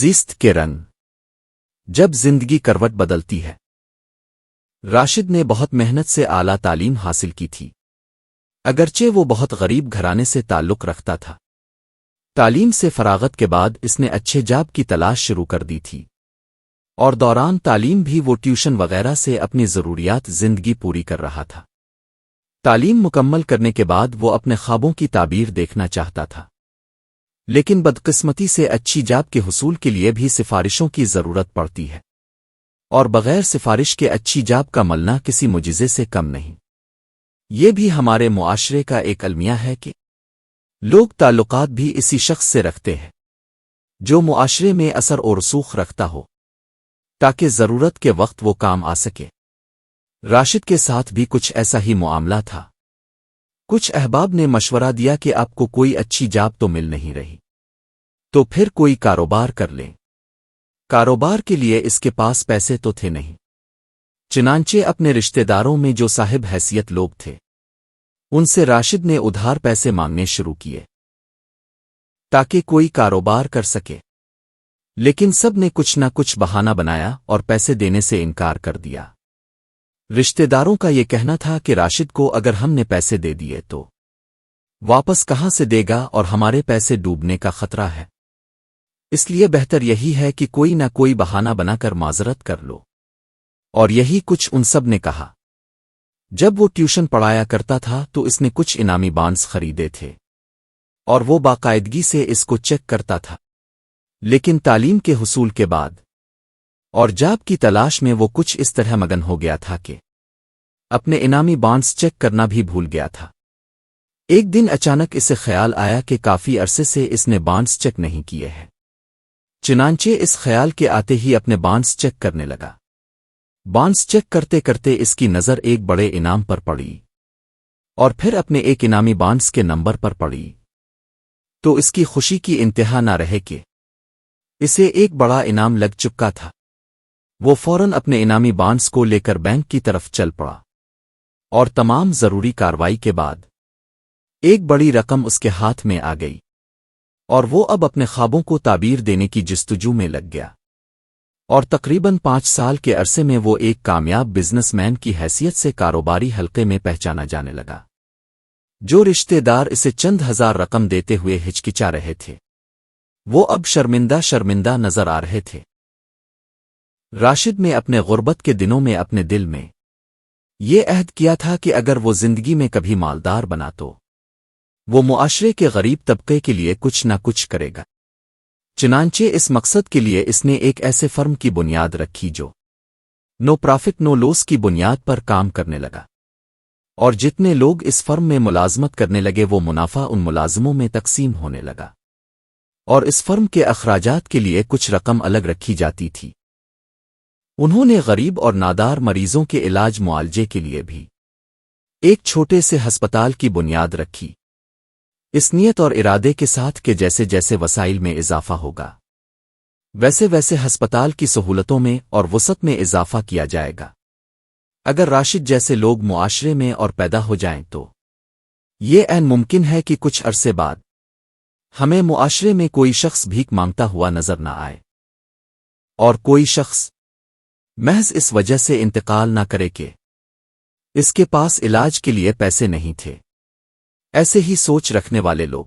زیست کے رنگ جب زندگی کروٹ بدلتی ہے۔ راشد نے بہت محنت سے اعلیٰ تعلیم حاصل کی تھی، اگرچہ وہ بہت غریب گھرانے سے تعلق رکھتا تھا۔ تعلیم سے فراغت کے بعد اس نے اچھے جاب کی تلاش شروع کر دی تھی، اور دوران تعلیم بھی وہ ٹیوشن وغیرہ سے اپنی ضروریات زندگی پوری کر رہا تھا۔ تعلیم مکمل کرنے کے بعد وہ اپنے خوابوں کی تعبیر دیکھنا چاہتا تھا، لیکن بدقسمتی سے اچھی جاب کے حصول کے لیے بھی سفارشوں کی ضرورت پڑتی ہے، اور بغیر سفارش کے اچھی جاب کا ملنا کسی معجزے سے کم نہیں۔ یہ بھی ہمارے معاشرے کا ایک المیہ ہے کہ لوگ تعلقات بھی اسی شخص سے رکھتے ہیں جو معاشرے میں اثر و رسوخ رکھتا ہو، تاکہ ضرورت کے وقت وہ کام آ سکے۔ راشد کے ساتھ بھی کچھ ایسا ہی معاملہ تھا۔ کچھ احباب نے مشورہ دیا کہ آپ کو کوئی اچھی جاب تو مل نہیں رہی، تو پھر کوئی کاروبار کر لیں۔ کاروبار کے لیے اس کے پاس پیسے تو تھے نہیں، چنانچہ اپنے رشتہ داروں میں جو صاحب حیثیت لوگ تھے ان سے راشد نے ادھار پیسے مانگنے شروع کیے تاکہ کوئی کاروبار کر سکے، لیکن سب نے کچھ نہ کچھ بہانہ بنایا اور پیسے دینے سے انکار کر دیا۔ رشتہ داروں کا یہ کہنا تھا کہ راشد کو اگر ہم نے پیسے دے دیے تو واپس کہاں سے دے گا اور ہمارے پیسے ڈوبنے کا خطرہ ہے، اس لیے بہتر یہی ہے کہ کوئی نہ کوئی بہانہ بنا کر معذرت کر لو۔ اور یہی کچھ ان سب نے کہا۔ جب وہ ٹیوشن پڑھایا کرتا تھا تو اس نے کچھ انعامی بانڈز خریدے تھے، اور وہ باقاعدگی سے اس کو چیک کرتا تھا، لیکن تعلیم کے حصول کے بعد اور جاب کی تلاش میں وہ کچھ اس طرح مگن ہو گیا تھا کہ اپنے انعامی بانڈز چیک کرنا بھی بھول گیا تھا۔ ایک دن اچانک اسے خیال آیا کہ کافی عرصے سے اس نے بانڈز چیک نہیں کیے ہیں، چنانچہ اس خیال کے آتے ہی اپنے بانڈز چیک کرنے لگا۔ بانڈز چیک کرتے کرتے اس کی نظر ایک بڑے انعام پر پڑی، اور پھر اپنے ایک انعامی بانڈز کے نمبر پر پڑی، تو اس کی خوشی کی انتہا نہ رہے کہ اسے ایک بڑا انعام لگ چکا تھا۔ وہ فوراً اپنے انعامی بانڈز کو لے کر بینک کی طرف چل پڑا، اور تمام ضروری کارروائی کے بعد ایک بڑی رقم اس کے ہاتھ میں آ گئی، اور وہ اب اپنے خوابوں کو تعبیر دینے کی جستجو میں لگ گیا، اور تقریباً 5 سال کے عرصے میں وہ ایک کامیاب بزنس مین کی حیثیت سے کاروباری حلقے میں پہچانا جانے لگا۔ جو رشتہ دار اسے چند ہزار رقم دیتے ہوئے ہچکچا رہے تھے وہ اب شرمندہ نظر آ رہے تھے۔ راشد نے اپنے غربت کے دنوں میں اپنے دل میں یہ عہد کیا تھا کہ اگر وہ زندگی میں کبھی مالدار بنا تو وہ معاشرے کے غریب طبقے کے لیے کچھ نہ کچھ کرے گا۔ چنانچہ اس مقصد کے لیے اس نے ایک ایسے فرم کی بنیاد رکھی جو نو پرافٹ نو لوس کی بنیاد پر کام کرنے لگا، اور جتنے لوگ اس فرم میں ملازمت کرنے لگے وہ منافع ان ملازموں میں تقسیم ہونے لگا، اور اس فرم کے اخراجات کے لیے کچھ رقم الگ رکھی جاتی تھی۔ انہوں نے غریب اور نادار مریضوں کے علاج معالجے کے لیے بھی ایک چھوٹے سے ہسپتال کی بنیاد رکھی، اس نیت اور ارادے کے ساتھ کہ جیسے جیسے وسائل میں اضافہ ہوگا ویسے ویسے ہسپتال کی سہولتوں میں اور وسعت میں اضافہ کیا جائے گا۔ اگر راشد جیسے لوگ معاشرے میں اور پیدا ہو جائیں تو یہ عین ممکن ہے کہ کچھ عرصے بعد ہمیں معاشرے میں کوئی شخص بھیک مانگتا ہوا نظر نہ آئے، اور کوئی شخص محض اس وجہ سے انتقال نہ کرے کہ اس کے پاس علاج کے لیے پیسے نہیں تھے۔ ایسے ہی سوچ رکھنے والے لوگ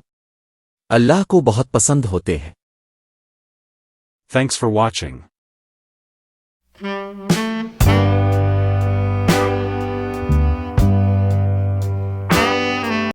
اللہ کو بہت پسند ہوتے ہیں۔ Thanks for watching.